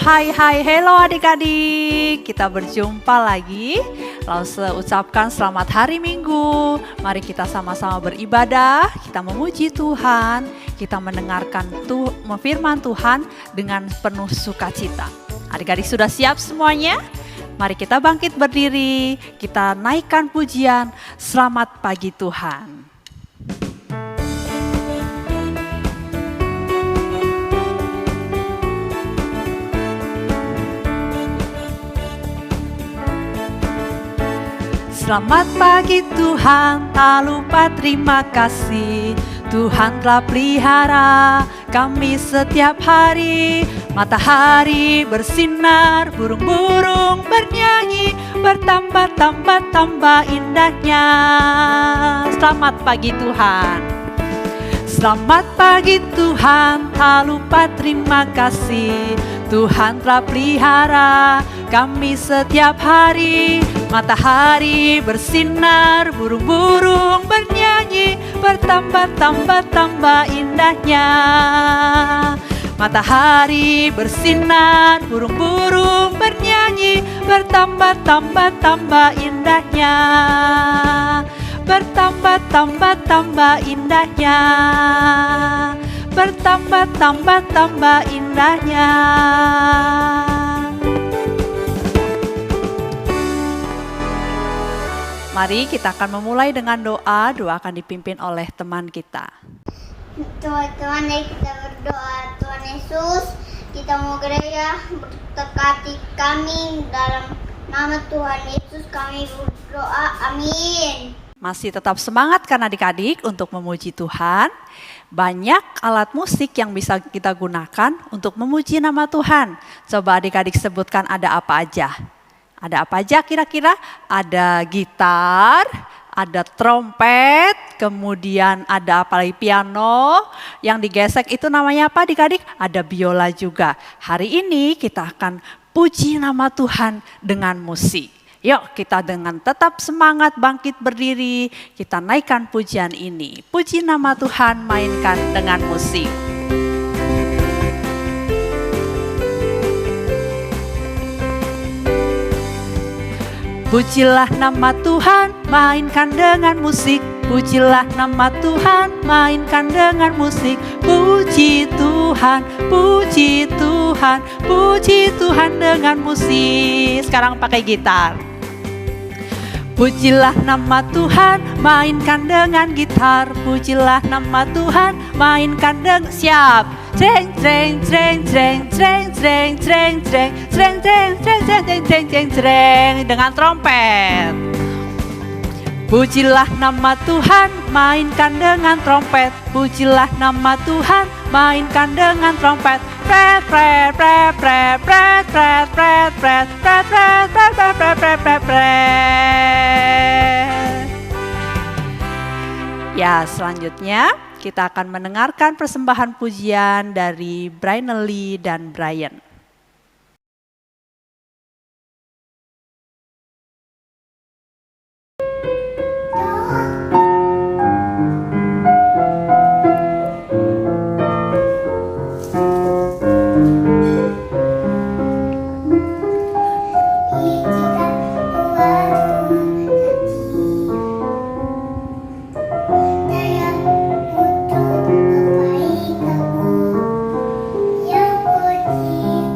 Hai, hello adik-adik. Kita berjumpa lagi. Lalu ucapkan selamat hari Minggu. Mari kita sama-sama beribadah, kita memuji Tuhan, kita mendengarkan firman Tuhan dengan penuh sukacita. Adik-adik sudah siap semuanya? Mari kita bangkit berdiri, kita naikkan pujian, selamat pagi Tuhan. Selamat pagi Tuhan, tak lupa terima kasih. Tuhan telah pelihara kami setiap hari. Matahari bersinar, burung-burung bernyanyi, bertambah indahnya. Selamat pagi Tuhan. Selamat pagi Tuhan, tak lupa terima kasih. Tuhan telah pelihara kami setiap hari. Matahari bersinar, burung-burung bernyanyi, bertambah indahnya. Matahari bersinar, burung-burung bernyanyi, bertambah indahnya. Bertambah indahnya. Bertambah indahnya. Mari kita akan memulai dengan doa. Doa akan dipimpin oleh teman kita. Teman-teman, kita berdoa. Tuhan Yesus, kita mau gereja, berkati kami dalam nama Tuhan Yesus kami berdoa. Amin. Masih tetap semangat kan adik-adik untuk memuji Tuhan. Banyak alat musik yang bisa kita gunakan untuk memuji nama Tuhan. Coba adik-adik sebutkan ada apa aja. Ada apa aja kira-kira? Ada gitar, ada trompet, kemudian ada apa lagi, piano. Yang digesek itu namanya apa adik-adik? Ada biola juga. Hari ini kita akan puji nama Tuhan dengan musik. Yuk kita dengan tetap semangat bangkit berdiri, kita naikkan pujian ini. Puji nama Tuhan, mainkan dengan musik. Pujilah nama Tuhan, mainkan dengan musik. Pujilah nama Tuhan, mainkan dengan musik. Puji Tuhan, puji Tuhan, puji Tuhan dengan musik. Sekarang pakai gitar. Pujilah nama Tuhan, mainkan dengan gitar. Pujilah nama Tuhan, mainkan dengan siap. Jreng jreng jreng jreng jreng jreng jreng jreng jreng jreng jreng jreng jreng jreng jreng dengan trompet. Pujilah nama Tuhan, mainkan dengan trompet. Pujilah nama Tuhan, mainkan dengan trompet. Pret pret pret pret pret pret pret pret pret pret pret pret pret pret pret. Ya, selanjutnya kita akan mendengarkan persembahan pujian dari Brainely dan Brian. Yang puji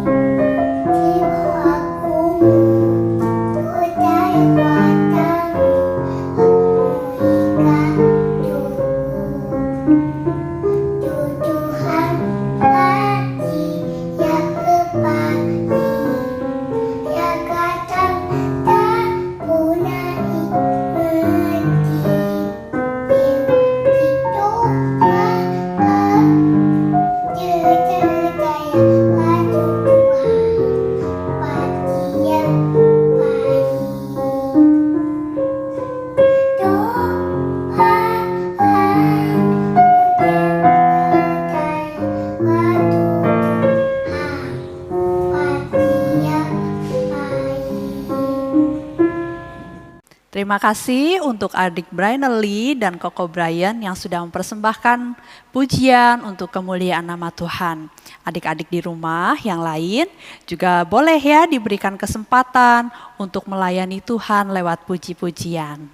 Terima kasih untuk adik Brian Lee dan Koko Brian yang sudah mempersembahkan pujian untuk kemuliaan nama Tuhan. Adik-adik di rumah yang lain juga boleh ya diberikan kesempatan untuk melayani Tuhan lewat puji-pujian.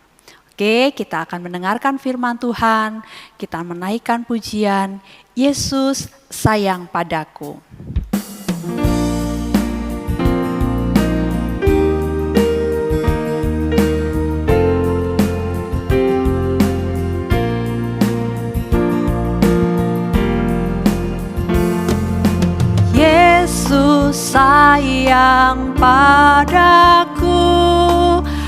Oke, kita akan mendengarkan firman Tuhan, kita menaikkan pujian, Yesus sayang padaku. Yesus sayang padaku,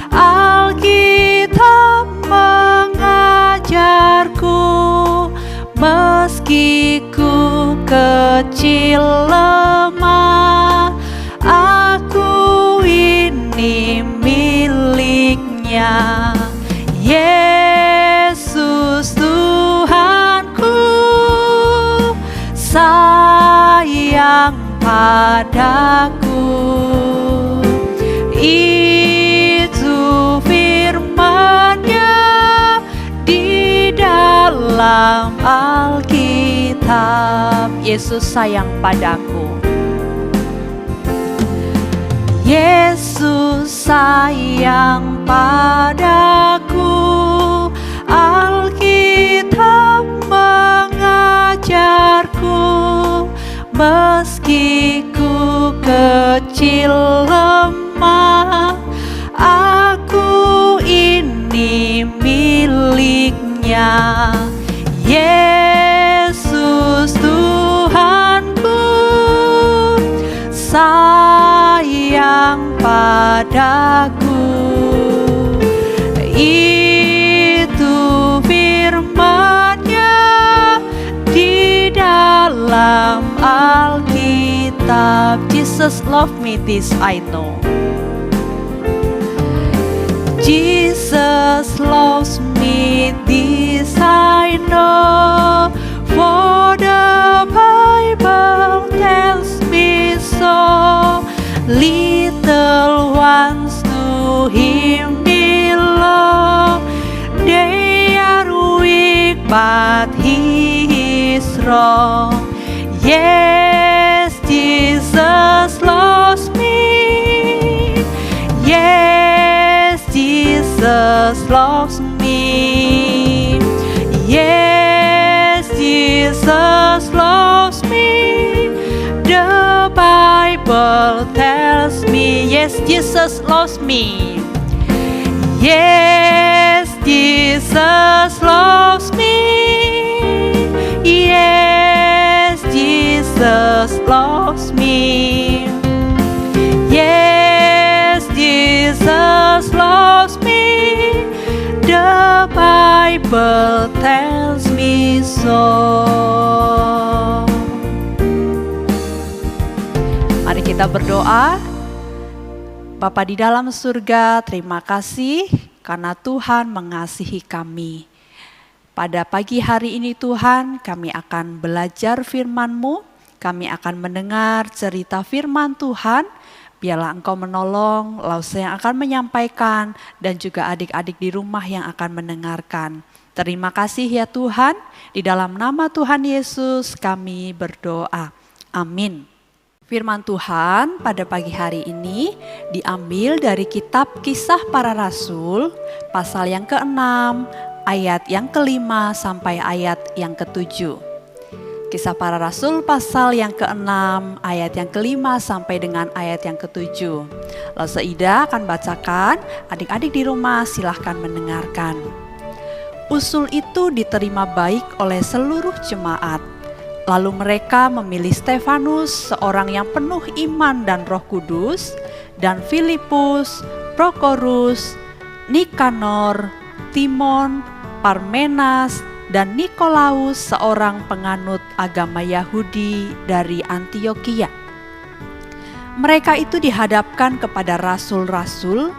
Alkitab mengajarku, meski ku kecil lemah, aku ini miliknya. Yesus Tuhanku sayang padaku, itu firman-Nya di dalam Alkitab. Yesus sayang padaku, Yesus sayang padaku, Alkitab mengajarku, meski ku kecil lemah, aku ini miliknya. Yesus Tuhanku sayang padaku, itu firman-Nya di dalam Alkitab. Jesus love me, this I know. Jesus loves me, this I know, for the Bible tells me so. Little ones to Him belong, they are weak but He is strong. Yes, Jesus loves me. Yes, Jesus loves me. Yes, Jesus loves me. The Bible tells me. Yes, Jesus loves me. Yes, Jesus loves me. Yes, Jesus loves me. Yes, Jesus loves me. The Bible tells me so. Mari kita berdoa. Bapa di dalam surga, terima kasih karena Tuhan mengasihi kami. Pada pagi hari ini Tuhan, kami akan belajar firman-Mu, kami akan mendengar cerita firman Tuhan. Biarlah Engkau menolong Lause yang akan menyampaikan dan juga adik-adik di rumah yang akan mendengarkan. Terima kasih ya Tuhan, di dalam nama Tuhan Yesus kami berdoa. Amin. Firman Tuhan pada pagi hari ini diambil dari kitab Kisah Para Rasul, pasal yang ke-6, ayat yang ke-5 sampai ayat yang ke-7. Kisah Para Rasul pasal yang ke-6, ayat yang ke-5 sampai dengan ayat yang ke-7. Lalu Ida akan bacakan, adik-adik di rumah silahkan mendengarkan. Usul itu diterima baik oleh seluruh jemaat. Lalu mereka memilih Stefanus, seorang yang penuh iman dan Roh Kudus, dan Filipus, Prokorus, Nikanor, Timon, Parmenas, dan Nikolaus, seorang penganut agama Yahudi dari Antiokhia. Mereka itu dihadapkan kepada rasul-rasul,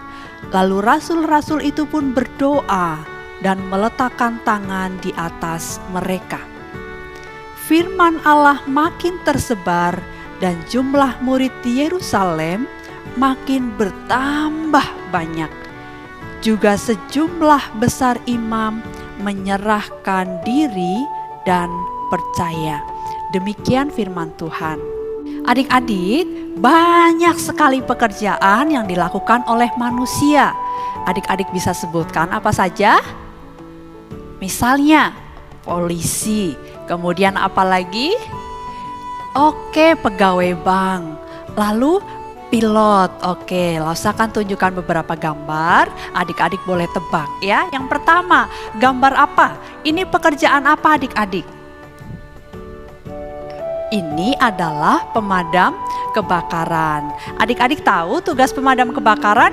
lalu rasul-rasul itu pun berdoa dan meletakkan tangan di atas mereka. Firman Allah makin tersebar dan jumlah murid di Yerusalem makin bertambah banyak. juga sejumlah besar imam menyerahkan diri dan percaya. Demikian firman Tuhan. Adik-adik, banyak sekali pekerjaan yang dilakukan oleh manusia. Adik-adik bisa sebutkan apa saja? Misalnya polisi, kemudian apa lagi? Oke, pegawai bank, lalu pilot. Oke, Lausa akan tunjukkan beberapa gambar. Adik-adik boleh tebak ya. Yang pertama, gambar apa? Ini pekerjaan apa adik-adik? Ini adalah pemadam kebakaran. Adik-adik tahu tugas pemadam kebakaran?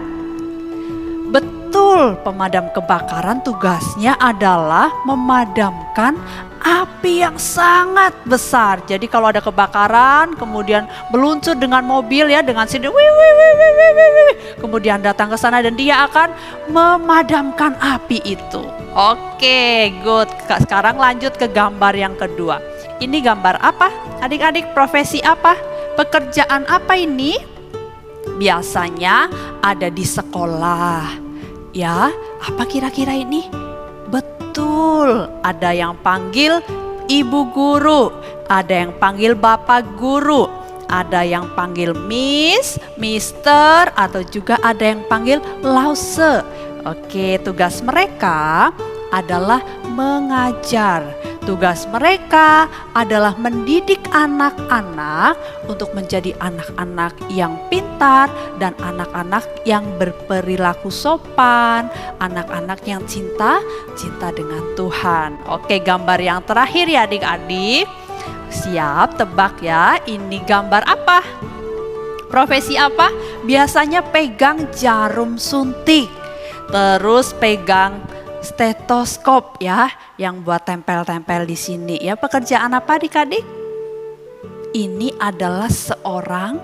Betul, pemadam kebakaran tugasnya adalah memadamkan api yang sangat besar. Jadi kalau ada kebakaran, kemudian meluncur dengan mobil ya, dengan sinar, kemudian datang ke sana dan dia akan memadamkan api itu. Oke, good. Sekarang lanjut ke gambar yang kedua. Ini gambar apa? Adik-adik, profesi apa? Pekerjaan apa ini? Biasanya ada di sekolah. Ya, apa kira-kira ini? Betul, ada yang panggil ibu guru, ada yang panggil bapak guru, ada yang panggil miss, mister, atau juga ada yang panggil lause. Oke, tugas mereka adalah mengajar. Tugas mereka adalah mendidik anak-anak untuk menjadi anak-anak yang pintar dan anak-anak yang berperilaku sopan, anak-anak yang cinta dengan Tuhan. Oke, gambar yang terakhir ya adik-adik. Siap, tebak ya, ini gambar apa? Profesi apa? Biasanya pegang jarum suntik, terus pegang stetoskop ya, yang buat tempel-tempel di sini ya. Pekerjaan apa adik-adik? Ini adalah seorang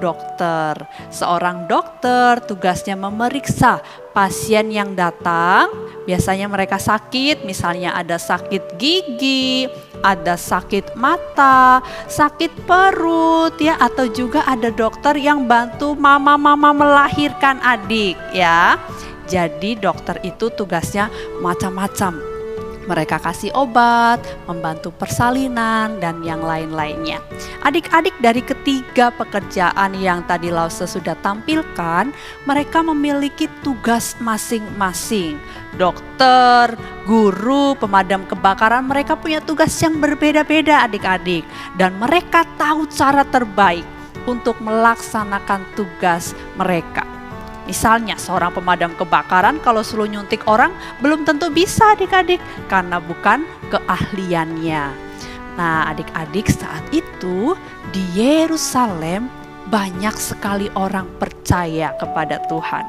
dokter. Seorang dokter tugasnya memeriksa pasien yang datang. Biasanya mereka sakit, misalnya ada sakit gigi, ada sakit mata, sakit perut ya, atau juga ada dokter yang bantu mama-mama melahirkan adik ya. Jadi dokter itu tugasnya macam-macam. Mereka kasih obat, membantu persalinan, dan yang lain-lainnya. Adik-adik, dari ketiga pekerjaan yang tadi Lause sudah tampilkan, mereka memiliki tugas masing-masing. Dokter, guru, pemadam kebakaran, mereka punya tugas yang berbeda-beda adik-adik. Dan mereka tahu cara terbaik untuk melaksanakan tugas mereka. Misalnya seorang pemadam kebakaran kalau suruh nyuntik orang belum tentu bisa adik-adik karena bukan keahliannya. Nah adik-adik, saat itu di Yerusalem banyak sekali orang percaya kepada Tuhan.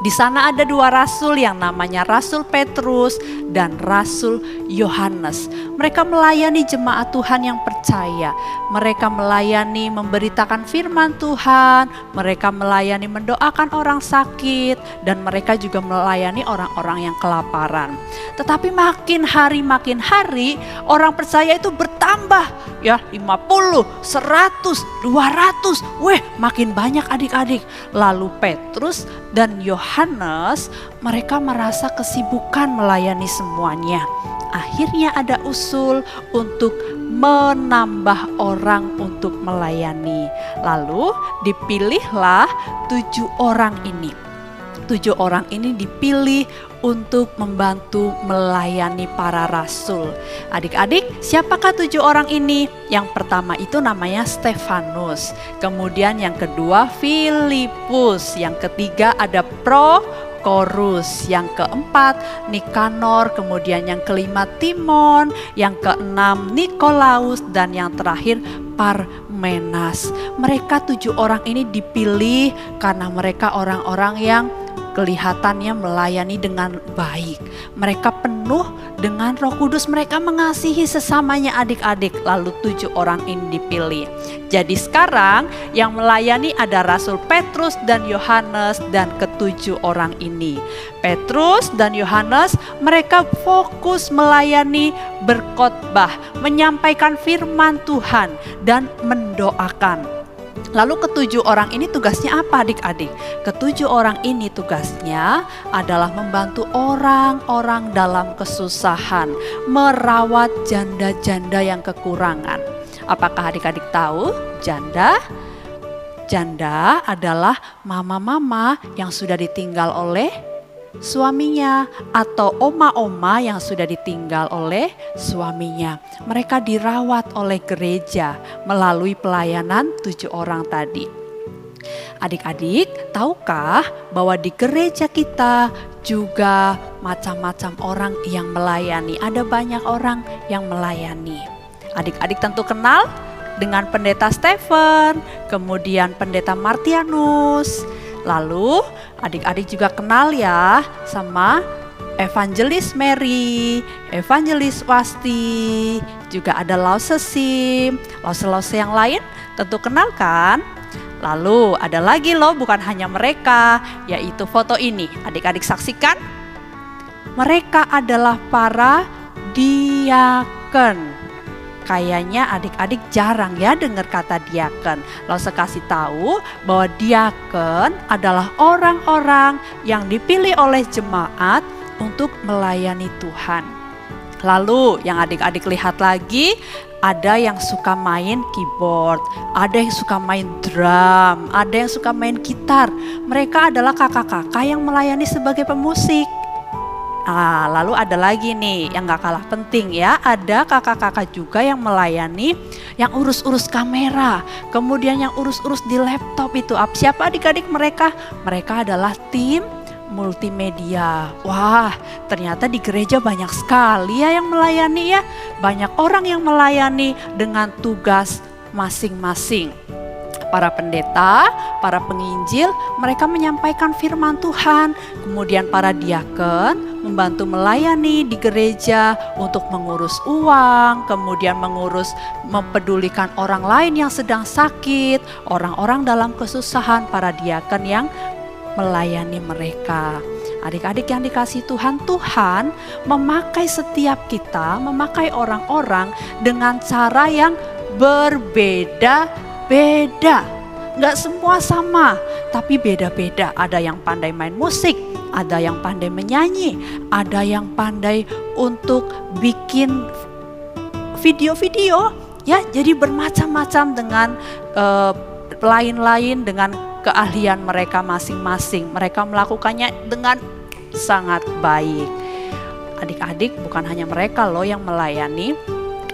Di sana ada dua rasul yang namanya Rasul Petrus dan Rasul Yohanes. Mereka melayani jemaat Tuhan yang percaya. Mereka melayani memberitakan firman Tuhan. Mereka melayani mendoakan orang sakit. Dan mereka juga melayani orang-orang yang kelaparan. Tetapi makin hari orang percaya itu bertambah. Ya 50, 100, 200. Makin banyak adik-adik. Lalu Petrus dan Yohanes, mereka merasa kesibukan melayani semuanya. Akhirnya ada usul untuk menambah orang untuk melayani. Lalu dipilihlah 7 orang ini. 7 orang ini dipilih untuk membantu melayani para rasul. Adik-adik, siapakah 7 orang ini? Yang pertama itu namanya Stefanus. Kemudian yang kedua Filipus. Yang ketiga ada Prokorus. Yang keempat Nikanor. Kemudian yang kelima Timon. Yang keenam Nikolaus. Dan yang terakhir Parmenas. Mereka 7 orang ini dipilih karena mereka orang-orang yang kelihatannya melayani dengan baik. Mereka penuh dengan Roh Kudus, mereka mengasihi sesamanya adik-adik. Lalu 7 orang ini dipilih. Jadi sekarang yang melayani ada Rasul Petrus dan Yohanes dan ke-7 orang ini. Petrus dan Yohanes mereka fokus melayani, berkhotbah, menyampaikan firman Tuhan dan mendoakan. Lalu ketujuh orang ini tugasnya apa adik-adik? Ketujuh orang ini tugasnya adalah membantu orang-orang dalam kesusahan, merawat janda-janda yang kekurangan. Apakah adik-adik tahu janda? Janda adalah mama-mama yang sudah ditinggal oleh suaminya atau oma-oma yang sudah ditinggal oleh suaminya. Mereka dirawat oleh gereja melalui pelayanan 7 orang tadi. Adik-adik, tahukah bahwa di gereja kita juga macam-macam orang yang melayani? Ada banyak orang yang melayani. Adik-adik tentu kenal dengan Pendeta Stephen, kemudian Pendeta Martianus. Lalu adik-adik juga kenal ya sama Evangelis Mary, Evangelis Wasti, juga ada Lause Sim, Lause yang lain tentu kenal kan? Lalu ada lagi loh, bukan hanya mereka, yaitu foto ini. Adik-adik saksikan, mereka adalah para diaken. Kayaknya adik-adik jarang ya dengar kata diaken. Lalu saya kasih tahu bahwa diaken adalah orang-orang yang dipilih oleh jemaat untuk melayani Tuhan. Lalu yang adik-adik lihat lagi, ada yang suka main keyboard, ada yang suka main drum, ada yang suka main gitar. Mereka adalah kakak-kakak yang melayani sebagai pemusik. Nah, lalu ada lagi nih yang gak kalah penting ya, ada kakak-kakak juga yang melayani, yang urus-urus kamera, kemudian yang urus-urus di laptop itu. Siapa adik-adik mereka? Mereka adalah tim multimedia. Wah, ternyata di gereja banyak sekali ya yang melayani ya. Banyak orang yang melayani dengan tugas masing-masing. Para pendeta, para penginjil, mereka menyampaikan firman Tuhan. Kemudian para diaken membantu melayani di gereja untuk mengurus uang, kemudian mempedulikan orang lain yang sedang sakit, orang-orang dalam kesusahan, para diaken yang melayani mereka. Adik-adik yang dikasihi Tuhan, Tuhan memakai setiap kita, memakai orang-orang dengan cara yang berbeda-beda. Nggak semua sama, tapi beda-beda. Ada yang pandai main musik, ada yang pandai menyanyi, ada yang pandai untuk bikin video-video, ya. Jadi bermacam-macam dengan lain-lain dengan keahlian mereka masing-masing. Mereka melakukannya dengan sangat baik. Adik-adik, bukan hanya mereka loh yang melayani.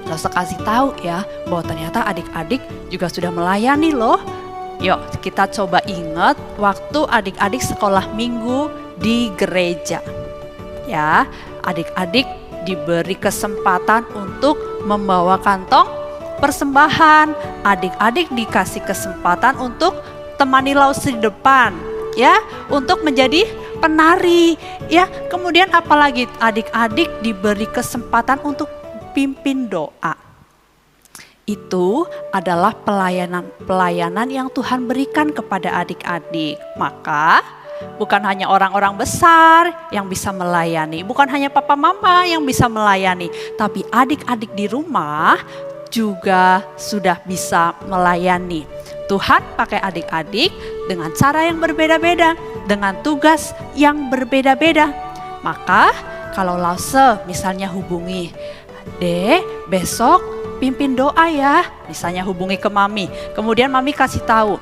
Saya kasih tahu ya bahwa ternyata adik-adik juga sudah melayani loh. Yuk kita coba ingat waktu adik-adik sekolah minggu di gereja. Ya, adik-adik diberi kesempatan untuk membawa kantong persembahan. Adik-adik dikasih kesempatan untuk temani Lause di depan, ya, untuk menjadi penari, ya. Kemudian apalagi adik-adik diberi kesempatan untuk pimpin doa. Itu adalah pelayanan yang Tuhan berikan kepada adik-adik. Maka bukan hanya orang-orang besar yang bisa melayani, bukan hanya papa mama yang bisa melayani, tapi adik-adik di rumah juga sudah bisa melayani. Tuhan pakai adik-adik dengan cara yang berbeda-beda, dengan tugas yang berbeda-beda. Maka kalau Lause misalnya hubungi, Dek, besok pimpin doa ya. Misalnya hubungi ke Mami. Kemudian Mami kasih tahu,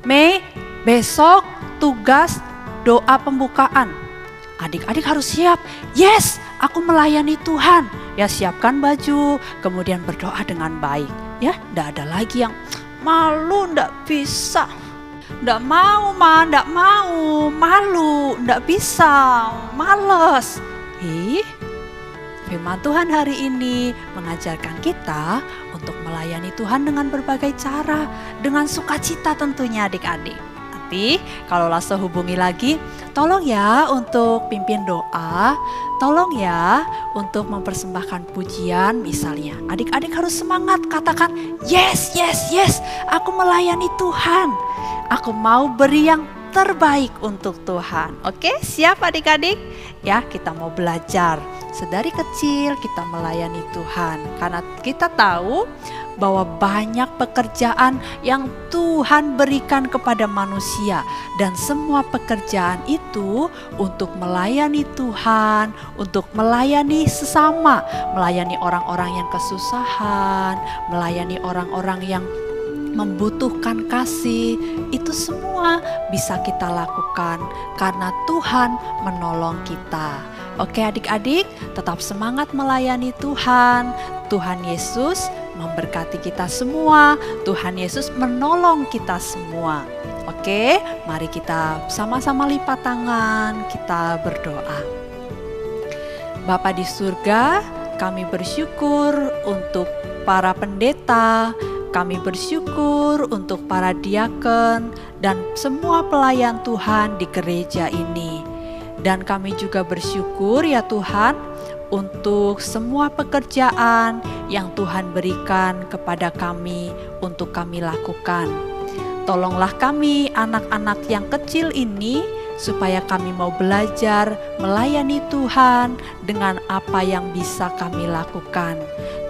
Mei, besok tugas doa pembukaan. Adik-adik harus siap. Yes, aku melayani Tuhan. Ya, siapkan baju, kemudian berdoa dengan baik. Ya, tidak ada lagi yang malu, tidak bisa. Tidak mau, Ma, tidak mau. Malu, tidak bisa. Males. Firman Tuhan hari ini mengajarkan kita untuk melayani Tuhan dengan berbagai cara, dengan sukacita tentunya adik-adik. Nanti kalau Lause hubungi lagi, tolong ya untuk pimpin doa, tolong ya untuk mempersembahkan pujian misalnya. Adik-adik harus semangat, katakan yes, yes, yes, aku melayani Tuhan. Aku mau beri yang terbaik untuk Tuhan. Oke, siap adik-adik? Ya, kita mau belajar. Sedari kecil kita melayani Tuhan. Karena kita tahu bahwa banyak pekerjaan yang Tuhan berikan kepada manusia, dan semua pekerjaan itu untuk melayani Tuhan, untuk melayani sesama, melayani orang-orang yang kesusahan, melayani orang-orang yang membutuhkan kasih. Itu semua bisa kita lakukan karena Tuhan menolong kita. Oke adik-adik, tetap semangat melayani Tuhan. Tuhan Yesus memberkati kita semua. Tuhan Yesus menolong kita semua. Oke, mari kita sama-sama lipat tangan, kita berdoa. Bapa di surga, kami bersyukur untuk para pendeta, kami bersyukur untuk para diaken dan semua pelayan Tuhan di gereja ini. Dan kami juga bersyukur ya Tuhan untuk semua pekerjaan yang Tuhan berikan kepada kami untuk kami lakukan. Tolonglah kami anak-anak yang kecil ini supaya kami mau belajar melayani Tuhan dengan apa yang bisa kami lakukan.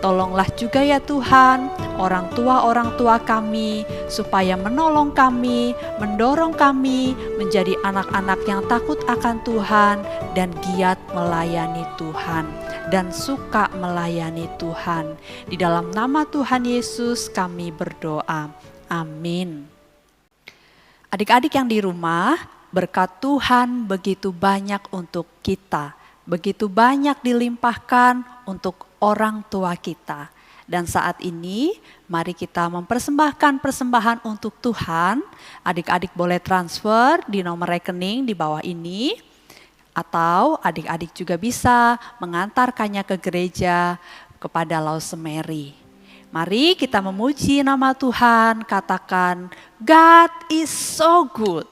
Tolonglah juga ya Tuhan orang tua kami supaya menolong kami, mendorong kami menjadi anak-anak yang takut akan Tuhan dan giat melayani Tuhan dan suka melayani Tuhan. Di dalam nama Tuhan Yesus kami berdoa. Amin. Adik-adik yang di rumah, berkat Tuhan begitu banyak untuk kita, begitu banyak dilimpahkan untuk orang tua kita. Dan saat ini mari kita mempersembahkan persembahan untuk Tuhan. Adik-adik boleh transfer di nomor rekening di bawah ini, atau adik-adik juga bisa mengantarkannya ke gereja kepada Lause Mary. Mari kita memuji nama Tuhan, katakan God is so good.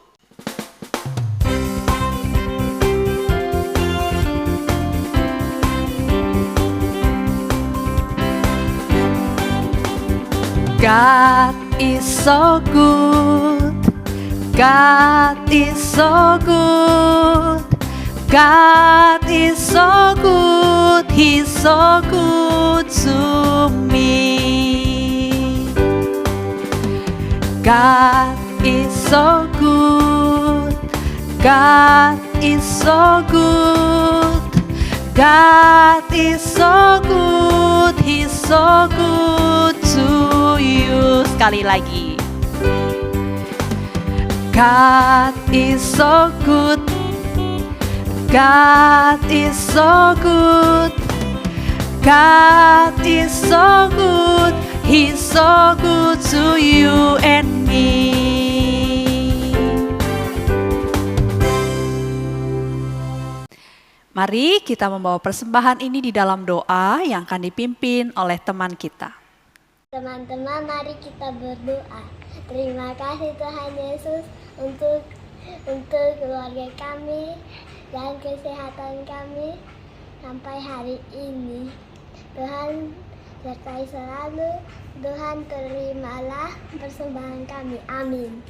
God is so good, God is so good, God is so good, He's so good to me. God is so good, God is so good, God is so good, He's so good to you. Sekali lagi. God is so good, God is so good, God is so good, He's so good to you and me. Mari kita membawa persembahan ini di dalam doa yang akan dipimpin oleh teman kita. Teman-teman, mari kita berdoa. Terima kasih Tuhan Yesus untuk keluarga kami dan kesehatan kami sampai hari ini. Tuhan sertai selalu. Tuhan terimalah persembahan kami. Amin.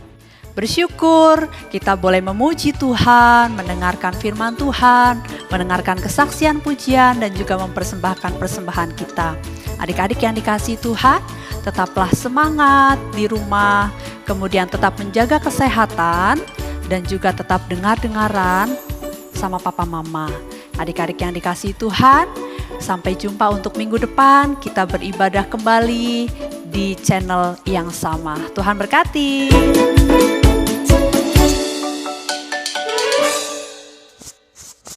Bersyukur kita boleh memuji Tuhan, mendengarkan firman Tuhan, mendengarkan kesaksian pujian dan juga mempersembahkan persembahan kita. Adik-adik yang dikasihi Tuhan, tetaplah semangat di rumah, kemudian tetap menjaga kesehatan dan juga tetap dengar-dengaran sama papa mama. Adik-adik yang dikasihi Tuhan, sampai jumpa untuk minggu depan, kita beribadah kembali di channel yang sama. Tuhan berkati.